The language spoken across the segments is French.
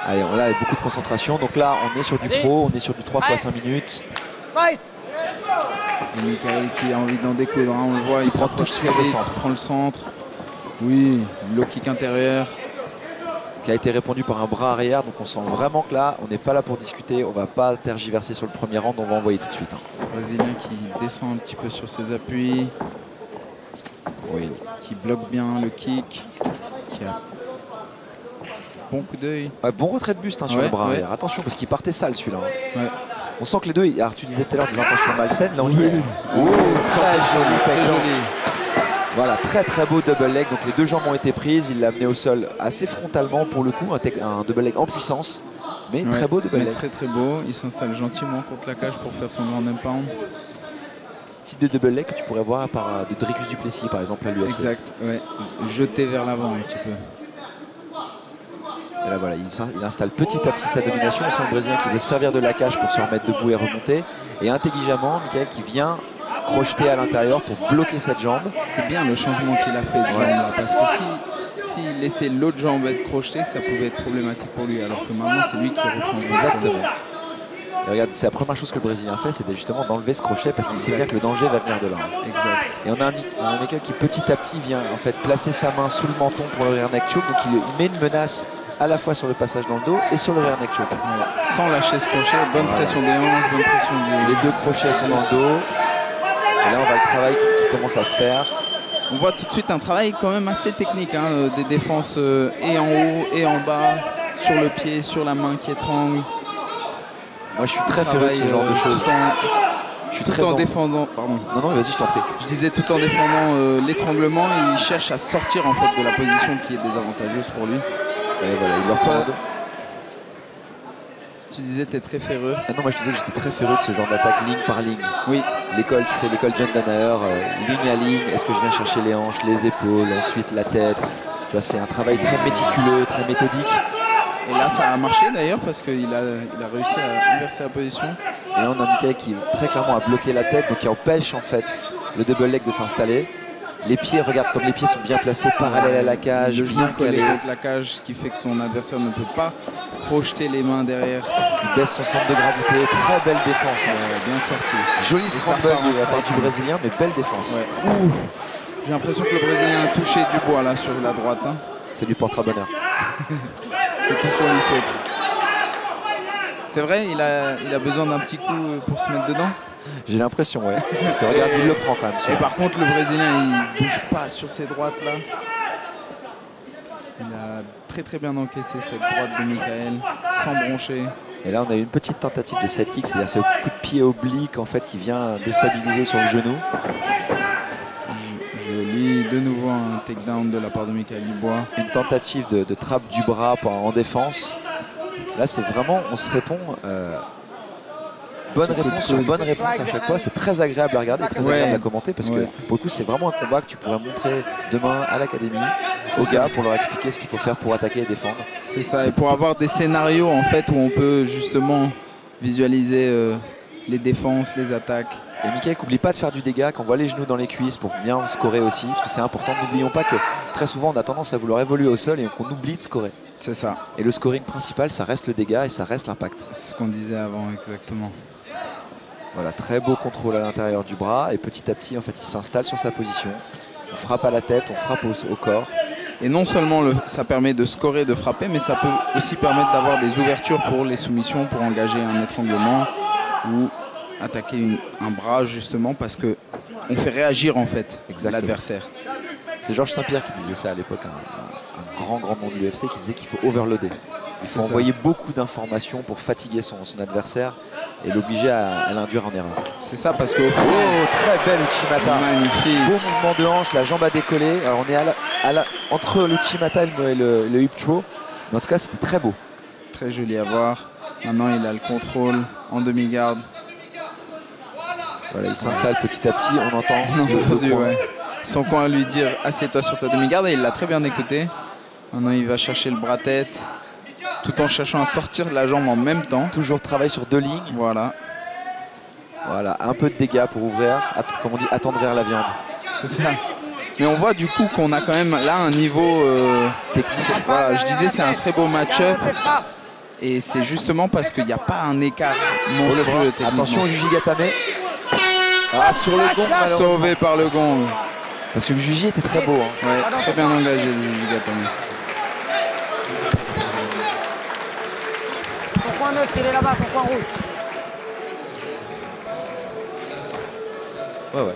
Allez, on a beaucoup de concentration. Donc là, on est sur du pro, on est sur du 3 x 5 minutes. Et Michael qui a envie d'en découdre, hein, on le voit, il prend s'approche tout très le vite, centre. prend le centre. Oui, low kick intérieur. Qui a été répondu par un bras arrière. Donc on sent vraiment que là, on n'est pas là pour discuter. On ne va pas tergiverser sur le premier round, on va envoyer tout de suite. Le Brésilien qui descend un petit peu sur ses appuis. Oui, qui bloque bien le kick. Qui a bon coup d'œil. Ouais, bon retrait de buste hein, sur le bras arrière. Attention parce qu'il partait sale celui-là. Hein. Ouais. On sent que les deux, alors tu disais tout à l'heure des intentions malsaines. Là on y est. Oh, très joli, très joli. Voilà, très beau double leg. Donc les deux jambes ont été prises. Il l'a amené au sol assez frontalement pour le coup. Un double leg en puissance. Mais très beau double leg. Très beau. Il s'installe gentiment contre la cage pour faire son grand pound. Type de double leg que tu pourrais voir par de Dricus du Plessis par exemple à l'UFC. Exact, ouais. Jeté vers l'avant un petit peu. Et là voilà, il installe petit à petit sa domination. On sent le Brésilien qui veut servir de la cage pour se remettre debout et remonter. Et intelligemment, Michael qui vient crocheter à l'intérieur pour bloquer cette jambe. C'est bien le changement qu'il a fait de jambe là, parce que s'il laissait l'autre jambe être crochetée, ça pouvait être problématique pour lui, alors que maintenant c'est lui qui reprend. Exactement. Et regarde, c'est la première chose que le Brésilien fait, c'est justement d'enlever ce crochet parce qu'il sait bien que le danger va venir de là. Exact. Et on a un Michael qui petit à petit vient en fait placer sa main sous le menton pour le rear neck choke, donc il met une menace à la fois sur le passage dans le dos et sur le rear neck choke. Sans lâcher ce crochet, bonne pression des hanches, bonne pression du... Les deux crochets sont dans le dos. Et là on voit le travail qui commence à se faire. On voit tout de suite un travail quand même assez technique, hein, des défenses et en haut et en bas, sur le pied, sur la main qui étrangle. Moi je suis très féru de ce genre de choses. Tout en défendant, pardon. Non, vas-y, je t'en prie. Je disais tout en défendant l'étranglement, il cherche à sortir en fait de la position qui est désavantageuse pour lui. Et voilà, il leur tourne. Tu disais tu es très féreux. Ah non, moi je te disais que j'étais très féreux de ce genre d'attaque ligne par ligne. Oui. L'école, tu sais, l'école John Danaher, ligne à ligne, est-ce que je viens chercher les hanches, les épaules, ensuite la tête. C'est un travail très méticuleux, très méthodique. Et là ça a marché d'ailleurs parce qu'il a réussi à inverser la position. Et là on a Michael qui très clairement a bloqué la tête, donc qui empêche en fait le double leg de s'installer. Les pieds, regarde comme les pieds sont bien placés parallèles à la cage, le bien collé calés. contre la cage, ce qui fait que son adversaire ne peut pas projeter les mains derrière. Il baisse son centre de gravité, très belle défense. Bien sorti. Joli scramble de la part du Brésilien, mais belle défense. Ouais. J'ai l'impression que le Brésilien a touché du bois là sur la droite. Hein. Ça lui portera bonheur. C'est tout ce qu'on lui souhaite. C'est vrai, il a besoin d'un petit coup pour se mettre dedans. J'ai l'impression, ouais. Parce que regarde, il le prend quand même. Et par contre, le Brésilien, il bouge pas sur ses droites là. Il a très bien encaissé cette droite de Michael, sans broncher. Et là, on a eu une petite tentative de sidekick, c'est-à-dire ce coup de pied oblique en fait qui vient déstabiliser sur le genou. Je lis de nouveau un takedown de la part de Michael Dubois. Une tentative de trappe du bras en défense. Là, c'est vraiment, on se répond. Bonne réponse sur bonne réponse à chaque fois. C'est très agréable à regarder, très agréable à commenter parce que pour le coup, c'est vraiment un combat que tu pourrais montrer demain à l'académie aux gars pour leur expliquer ce qu'il faut faire pour attaquer et défendre. C'est ça, et pour avoir des scénarios en fait où on peut justement visualiser les défenses, les attaques. Et Michael, n'oublie pas de faire du dégât, qu'on voit les genoux dans les cuisses pour bien scorer aussi, parce que c'est important. N'oublions pas que très souvent on a tendance à vouloir évoluer au sol et qu'on oublie de scorer. C'est ça. Et le scoring principal, ça reste le dégât et ça reste l'impact. C'est ce qu'on disait avant, exactement. Voilà, très beau contrôle à l'intérieur du bras et petit à petit, en fait, il s'installe sur sa position. On frappe à la tête, on frappe au corps. Et non seulement ça permet de scorer, de frapper, mais ça peut aussi permettre d'avoir des ouvertures pour les soumissions, pour engager un étranglement ou attaquer un bras justement parce que on fait réagir en fait l'adversaire. C'est Georges Saint-Pierre qui disait ça à l'époque, un grand nom de l'UFC qui disait qu'il faut overloader. Il faut envoyer beaucoup d'informations pour fatiguer son adversaire et l'obliger à l'induire en erreur. C'est ça parce que très belle Uchimata. Magnifique. Beau mouvement de hanche, la jambe a décollé. Alors on est entre l'Uchimata et le hip throw. Mais en tout cas c'était très beau. Très joli à voir. Maintenant il a le contrôle en demi-garde. Voilà, il s'installe petit à petit, on entend son coin à lui dire assieds-toi sur ta demi-garde et il l'a très bien écouté. Maintenant il va chercher le bras-tête tout en cherchant à sortir de la jambe en même temps. Toujours travail sur deux lignes. Voilà. Voilà, un peu de dégâts pour ouvrir, comme on dit, attendrir la viande. C'est ça. Mais on voit du coup qu'on a quand même là un niveau technique. Voilà, je disais c'est un très beau match-up. Et c'est justement parce qu'il n'y a pas un écart monstrueux. Attention, Juji Gatame. Ah, sur le gong, sauvé par le gong. Parce que le Juji était très beau. Hein. Ouais, très bien engagé, le Juji Gatame. Ton coin neutre, il est là-bas, ton coin rouge. Ouais.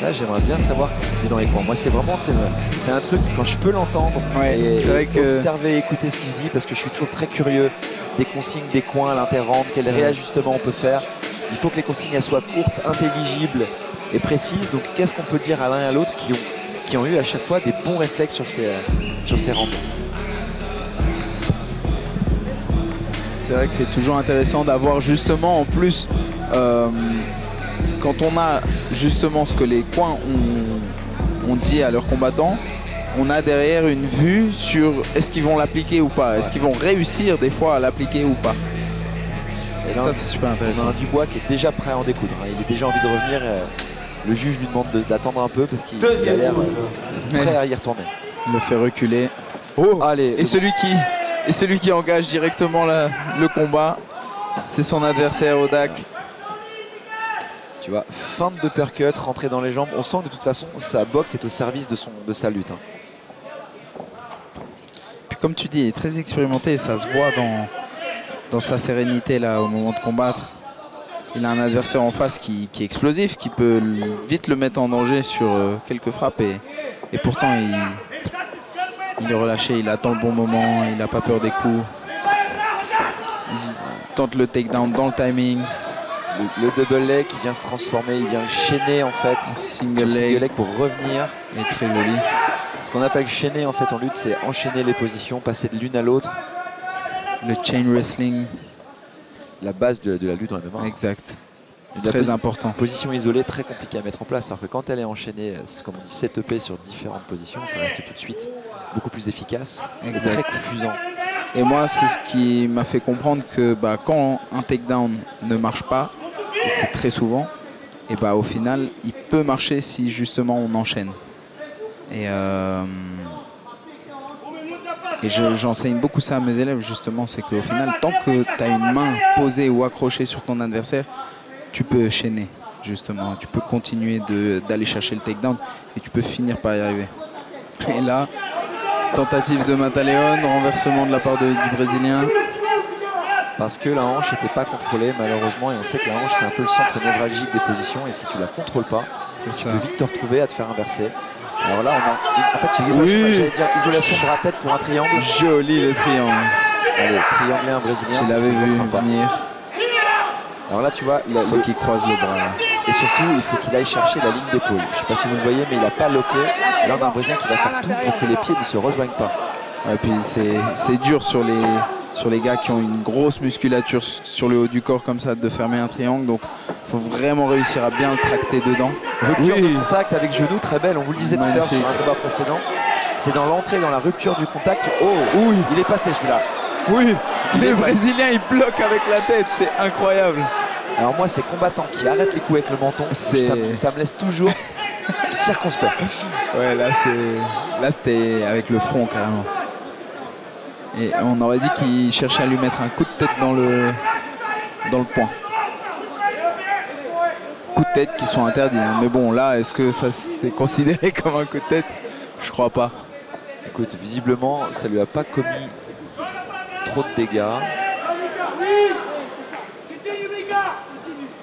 Là, j'aimerais bien savoir ce qu'il dit dans les coins. Moi, c'est vraiment, c'est un truc quand je peux l'entendre et observer, écouter ce qui se dit, parce que je suis toujours très curieux des consignes, des coins, l'interrand, quel réajustement on peut faire. Il faut que les consignes elles soient courtes, intelligibles et précises. Donc, qu'est-ce qu'on peut dire à l'un et à l'autre qui ont eu à chaque fois des bons réflexes sur ces rangs. C'est vrai que c'est toujours intéressant d'avoir justement en plus quand on a justement ce que les coins ont dit à leurs combattants, on a derrière une vue sur est-ce qu'ils vont l'appliquer ou pas, est-ce qu'ils vont réussir des fois à l'appliquer ou pas. Et là, ça c'est super intéressant. On a un Dubois qui est déjà prêt à en découdre, hein. Il est déjà envie de revenir. Le juge lui demande d'attendre un peu parce qu'il a l'air prêt à y retourner. Il le fait reculer. Oh, allez. Et celui qui engage directement le combat, c'est son adversaire Odak. Tu vois, feinte d'uppercut, rentrer dans les jambes. On sent que de toute façon, sa boxe est au service de sa lutte. Hein. Puis comme tu dis, il est très expérimenté et ça se voit dans sa sérénité là au moment de combattre. Il a un adversaire en face qui est explosif, qui peut vite le mettre en danger sur quelques frappes. Et pourtant, il est relâché, il attend le bon moment, il n'a pas peur des coups. Il tente le takedown dans le timing. Le double leg qui vient se transformer, il vient chaîner en fait. Single leg pour revenir. Et très joli. Ce qu'on appelle chaîner en fait en lutte, c'est enchaîner les positions, passer de l'une à l'autre. Le chain wrestling. La base de la lutte dans la MMA. Exact. Très important. Position isolée, très compliquée à mettre en place. Alors que quand elle est enchaînée, comme on dit, setupée sur différentes positions, ça reste tout de suite beaucoup plus efficace. Exact. Très confusant. Et moi, c'est ce qui m'a fait comprendre que quand un takedown ne marche pas, et c'est très souvent, et au final, il peut marcher si justement on enchaîne. Et j'enseigne beaucoup ça à mes élèves justement, c'est qu'au final, tant que tu as une main posée ou accrochée sur ton adversaire, tu peux chaîner justement, tu peux continuer d'aller chercher le takedown et tu peux finir par y arriver. Et là, tentative de Mataleon, renversement de la part du Brésilien. Parce que la hanche n'était pas contrôlée malheureusement, et on sait que la hanche c'est un peu le centre névralgique des positions, et si tu la contrôles pas, tu peux vite te retrouver à te faire inverser. Alors là, en fait, c'est isolation bras-tête pour un triangle. Joli le triangle. Allez, trianglé un Brésilien. Je l'avais vu venir. Alors là, tu vois, il faut qu'il croise le bras. Et surtout, il faut qu'il aille chercher la ligne d'épaule. Je ne sais pas si vous le voyez, mais il n'a pas loqué. Là, on a un Brésilien qui va faire tout pour que les pieds ne se rejoignent pas. Et puis c'est dur sur les gars qui ont une grosse musculature sur le haut du corps comme ça de fermer un triangle. Donc il faut vraiment réussir à bien le tracter dedans. Rupture de contact avec genou, très belle. On vous le disait tout à l'heure sur un combat précédent. C'est dans l'entrée, dans la rupture du contact. Oh, oui, il est passé celui-là. Oui, les Brésiliens ils bloquent avec la tête, c'est incroyable. Alors moi, ces combattants qui arrêtent les coups avec le menton, ça me laisse toujours circonspect. Ouais, là c'était avec le front carrément. Et on aurait dit qu'il cherchait à lui mettre un coup de tête dans le poing. Coups de tête qui sont interdits. Hein. Mais bon, là, est-ce que ça c'est considéré comme un coup de tête? Je crois pas. Écoute, visiblement, ça lui a pas commis trop de dégâts.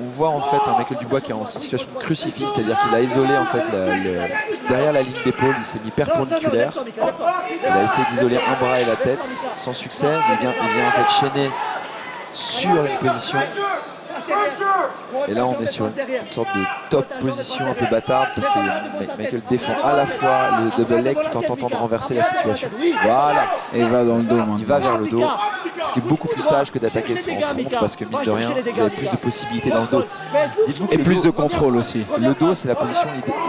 On voit en fait un Michael Dubois qui est en situation de crucifix, c'est-à-dire qu'il a isolé en fait derrière la ligne d'épaule, il s'est mis perpendiculaire. Il a essayé d'isoler un bras et la tête sans succès, mais il vient en fait chaîner sur une position. Et là on est sur une sorte de top position un peu bâtarde parce que Michael défend à la fois le double leg tout en tentant de renverser la situation. Voilà. Et il va dans le dos. Il va vers le dos. Ce qui est beaucoup plus sage que d'attaquer en front parce que mine de rien, vous avez plus de possibilités dans le dos. Et plus de contrôle aussi. Le dos, c'est la position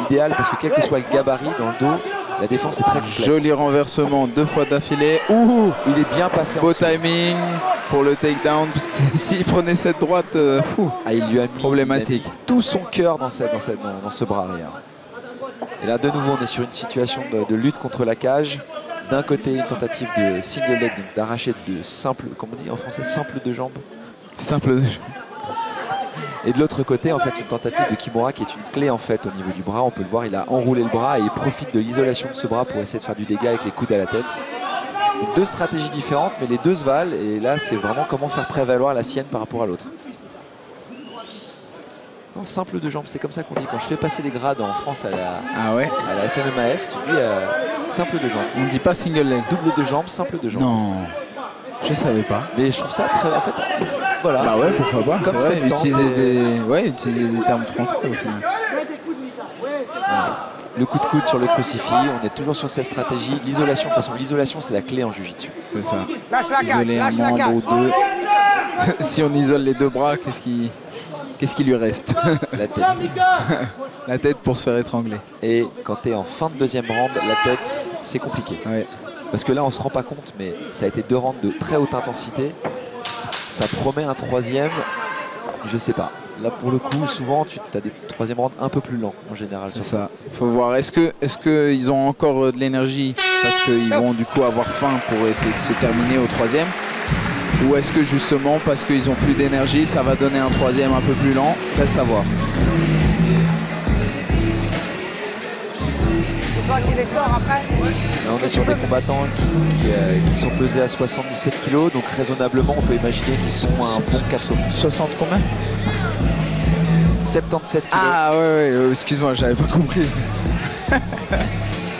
idéale parce que quel que soit le gabarit dans le dos, la défense est très complexe. Joli renversement, 2 fois d'affilée. Ouh, il est bien passé. Beau timing pour le takedown. S'il prenait cette droite, il lui a mis problématique. Tout son cœur dans ce bras arrière. Et là, de nouveau, on est sur une situation de lutte contre la cage. D'un côté, une tentative de single leg, donc d'arracher de simple, comme on dit en français, simple de jambes. Simple de jambes. Et de l'autre côté, en fait, une tentative de Kimura qui est une clé en fait au niveau du bras. On peut le voir, il a enroulé le bras et il profite de l'isolation de ce bras pour essayer de faire du dégât avec les coudes à la tête. Donc, 2 stratégies différentes, mais les 2 se valent. Et là, c'est vraiment comment faire prévaloir la sienne par rapport à l'autre. Simple de jambes, c'est comme ça qu'on dit. Quand je fais passer les grades en France à la FMMAF, tu dis simple de jambes. On ne dit pas single leg. Double de jambes, simple de jambes. Non, je savais pas. Mais je trouve ça très... En fait, voilà. Bah ouais, pourquoi pas. Comme ça, utiliser des termes français au final. Le coup de coude sur le crucifix, on est toujours sur cette stratégie. L'isolation, de toute façon, l'isolation, c'est la clé en jiu-jitsu. C'est ça. Isoler un membre ou 2. Si on isole les 2 bras, qu'est-ce qui lui reste? La tête. La tête pour se faire étrangler. Et quand tu es en fin de 2e round, la tête, c'est compliqué. Ouais. Parce que là, on se rend pas compte, mais ça a été 2 rounds de très haute intensité. Ça promet un 3e, je sais pas. Là, pour le coup, souvent, tu as des 3e rounds un peu plus lents, en général. C'est ça. Faut voir. Est-ce qu'ils ont encore de l'énergie parce qu'ils vont du coup avoir faim pour essayer de se terminer au 3e? Ou est-ce que justement, parce qu'ils n'ont plus d'énergie, ça va donner un 3e un peu plus lent? Reste à voir. Là, on est sur des combattants qui sont pesés à 77 kg, donc raisonnablement, on peut imaginer qu'ils sont à un bon 80. 60 combien? 77 kg. Ah ouais, excuse-moi, j'avais pas compris.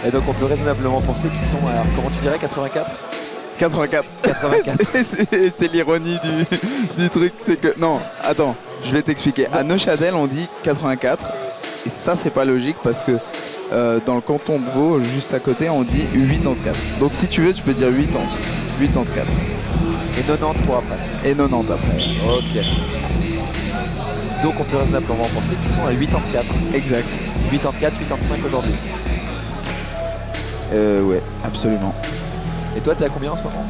Et donc on peut raisonnablement penser qu'ils sont à, comment tu dirais, 84? 84. C'est l'ironie du truc, c'est que... Non, attends, je vais t'expliquer. À Neuchâtel, on dit 84, et ça, c'est pas logique, parce que dans le canton de Vaud, juste à côté, on dit 84. Donc si tu veux, tu peux dire 80, 84. Et 90 pour après. Et 90 après. Ok. Donc on peut raisonnablement penser qu'ils sont à 84. Exact. 84, 85 aujourd'hui. Ouais, absolument. Et toi, t'es à combien en ce moment?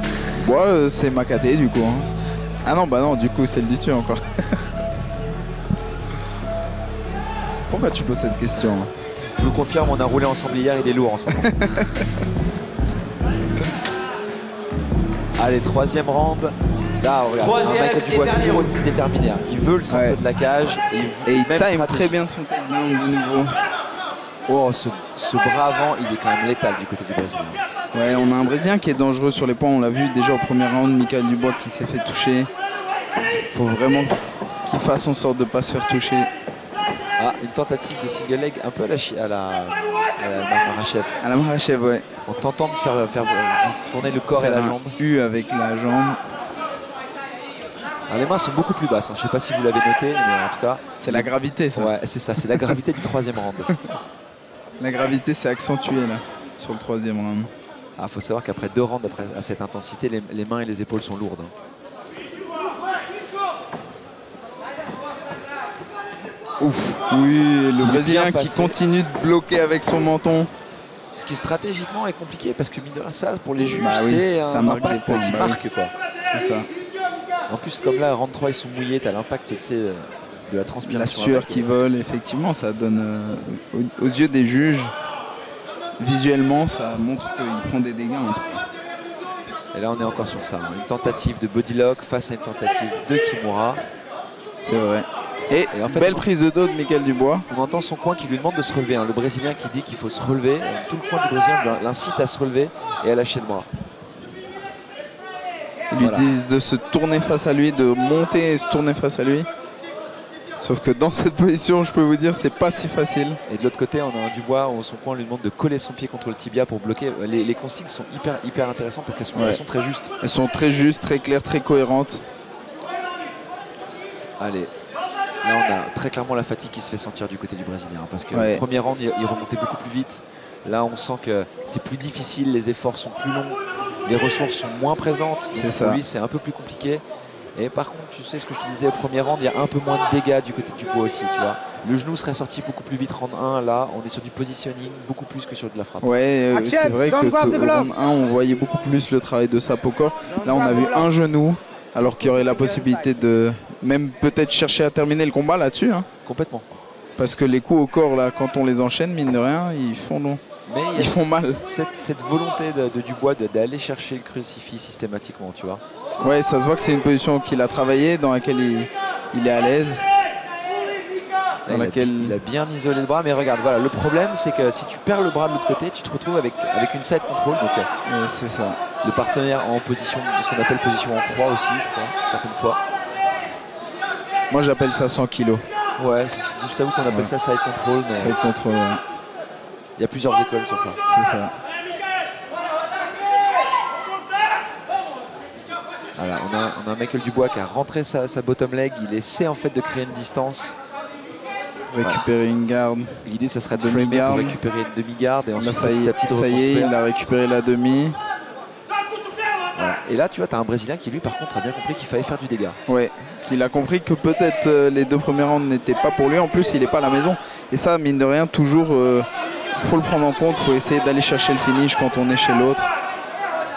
Moi, c'est ma KT du coup. Hein. Ah non, bah non, du coup, c'est le du tueur encore. Pourquoi tu poses cette question? Je vous confirme, on a roulé ensemble hier, il est lourd en ce moment. Allez, 3e round. Là, regarde, un mec du bois toujours aussi déterminé. Hein. Il veut le centre de la cage. Et il time très bien son takedown de nouveau. Oh, ce bras avant, il est quand même létal du côté du Brésilien. Ouais, on a un Brésilien qui est dangereux sur les points. On l'a vu déjà au premier round, Michael Dubois qui s'est fait toucher. Il faut vraiment qu'il fasse en sorte de ne pas se faire toucher. Ah, une tentative de single leg un peu à la Makhachev. À la Makhachev, ouais. En tentant de faire tourner le corps et la jambe. U avec la jambe. Alors, les mains sont beaucoup plus basses. Hein. Je ne sais pas si vous l'avez noté, mais en tout cas... C'est la gravité, ça. Ouais, c'est ça. C'est la gravité du 3e round. La gravité, c'est accentué, là, sur le 3e round. Ah, faut savoir qu'après 2 rounds, à cette intensité, les mains et les épaules sont lourdes. Hein. Ouf. Oui, le Brésilien qui continue de bloquer avec son menton. Ce qui stratégiquement est compliqué parce que mine de rien, ça pour les juges, c'est un impact qui marque quoi. C'est ça. En plus, comme là, round 3 ils sont mouillés, tu as l'impact de la transpiration. La sueur qui vole, effectivement, ça donne aux yeux des juges, visuellement, ça montre qu'il prend des dégâts. Et là, on est encore sur ça. Hein. Une tentative de bodylock face à une tentative de Kimura. C'est vrai. Et en fait, belle prise de dos de Michael Dubois. On entend son coin qui lui demande de se relever. Hein. Le Brésilien qui dit qu'il faut se relever. Tout le coin du Brésilien l'incite à se relever et à lâcher le bras. Ils lui disent de se tourner face à lui, de monter et se tourner face à lui. Sauf que dans cette position, je peux vous dire, c'est pas si facile. Et de l'autre côté, on a un Dubois où son coin lui demande de coller son pied contre le tibia pour bloquer. Les consignes sont hyper intéressantes parce qu'elles sont très justes. Elles sont très justes, très claires, très cohérentes. Allez. Là, on a très clairement la fatigue qui se fait sentir du côté du Brésilien. Parce que le premier round, il remontait beaucoup plus vite. Là, on sent que c'est plus difficile, les efforts sont plus longs. les ressources sont moins présentes. C'est ça. Pour lui, c'est un peu plus compliqué. Et par contre, tu sais ce que je te disais au premier round, il y a un peu moins de dégâts du côté du Dubois aussi, tu vois. Le genou serait sorti beaucoup plus vite round 1, là, on est sur du positioning beaucoup plus que sur de la frappe. Ouais, c'est vrai que au round 1, on voyait beaucoup plus le travail de Sape au corps. Là, on a vu un genou, alors qu'il y aurait la possibilité de même peut-être chercher à terminer le combat là-dessus. Hein. Complètement. Parce que les coups au corps, là, quand on les enchaîne, mine de rien, ils font mal. Cette volonté de Dubois d'aller chercher le crucifix systématiquement, tu vois. Ouais, ça se voit que c'est une position qu'il a travaillé, dans laquelle il est à l'aise. Il a bien isolé le bras, mais regarde, voilà, le problème c'est que si tu perds le bras de l'autre côté, tu te retrouves avec une side control. Donc c'est ça. Le partenaire en position, ce qu'on appelle position en croix aussi, je crois, certaines fois. Moi j'appelle ça 100 kg. Ouais, je t'avoue qu'on appelle ça side control. Mais side control, ouais. Il y a plusieurs écoles sur ça. C'est ça. Voilà, on a un Michael Dubois qui a rentré sa bottom leg, il essaie en fait de créer une distance. Récupérer une garde. L'idée ça serait de framer pour récupérer une demi-garde et ensuite ça y est, il a récupéré la demi. Voilà. Et là tu vois, tu as un Brésilien qui lui par contre a bien compris qu'il fallait faire du dégât. Ouais, il a compris que peut-être les 2 premiers rounds n'étaient pas pour lui. En plus il n'est pas à la maison. Et ça, mine de rien, toujours faut le prendre en compte, faut essayer d'aller chercher le finish quand on est chez l'autre.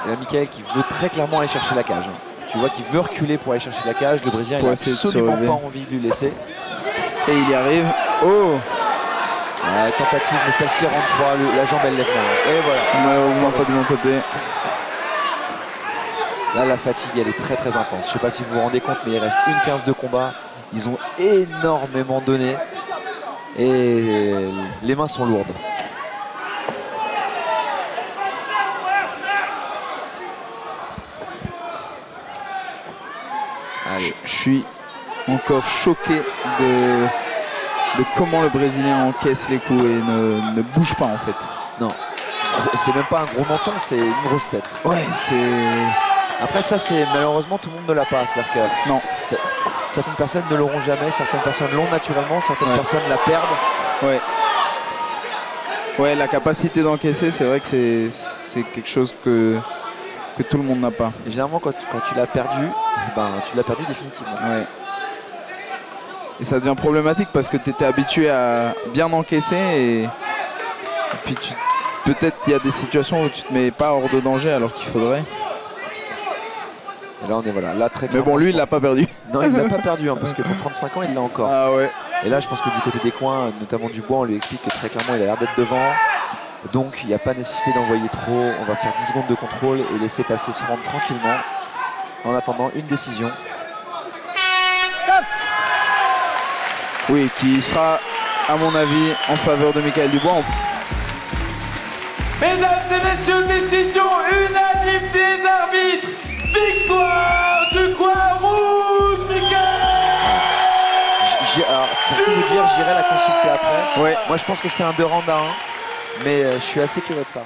Et là Michael qui veut très clairement aller chercher la cage. Tu vois qu'il veut reculer pour aller chercher la cage. Le Brésilien il n'a absolument pas envie de lui laisser. Et il y arrive. Oh, tentative, mais celle-ci rentre droit, la jambe elle lève mal. Et voilà. Malheureusement pas de mon côté. Là la fatigue elle est très très intense. Je sais pas si vous vous rendez compte, mais il reste 1:15 de combat. Ils ont énormément donné. Et les mains sont lourdes. Je suis encore choqué de comment le Brésilien encaisse les coups et ne bouge pas en fait. Non, c'est même pas un gros menton, c'est une grosse tête. Ouais, c'est... Après ça, c'est malheureusement tout le monde ne l'a pas. C'est-à-dire que non. Certaines personnes ne l'auront jamais, certaines personnes l'ont naturellement, certaines personnes la perdent. Ouais. Ouais, la capacité d'encaisser, c'est vrai que c'est quelque chose que tout le monde n'a pas. Et généralement, quand tu l'as perdu, tu l'as perdu définitivement. Ouais. Et ça devient problématique parce que tu étais habitué à bien encaisser et puis peut-être il y a des situations où tu te mets pas hors de danger alors qu'il faudrait. Et là on est là très mais bon, lui il l'a pas perdu. Non, il l'a pas perdu parce que pour 35 ans il l'a encore. Ah ouais. Et là je pense que du côté des coins, notamment Dubois, on lui explique que très clairement il a l'air d'être devant. Donc il n'y a pas nécessité d'envoyer trop. On va faire 10 secondes de contrôle et laisser passer ce round tranquillement en attendant une décision. Oui, qui sera à mon avis en faveur de Michael Dubois. Mesdames et messieurs, décision unanime des arbitres. Victoire du coin rouge, Michael. Alors, pour tout vous dire, j'irai la consulter après. Ouais. Moi je pense que c'est un 2 rounds à 1, mais je suis assez curieux de ça.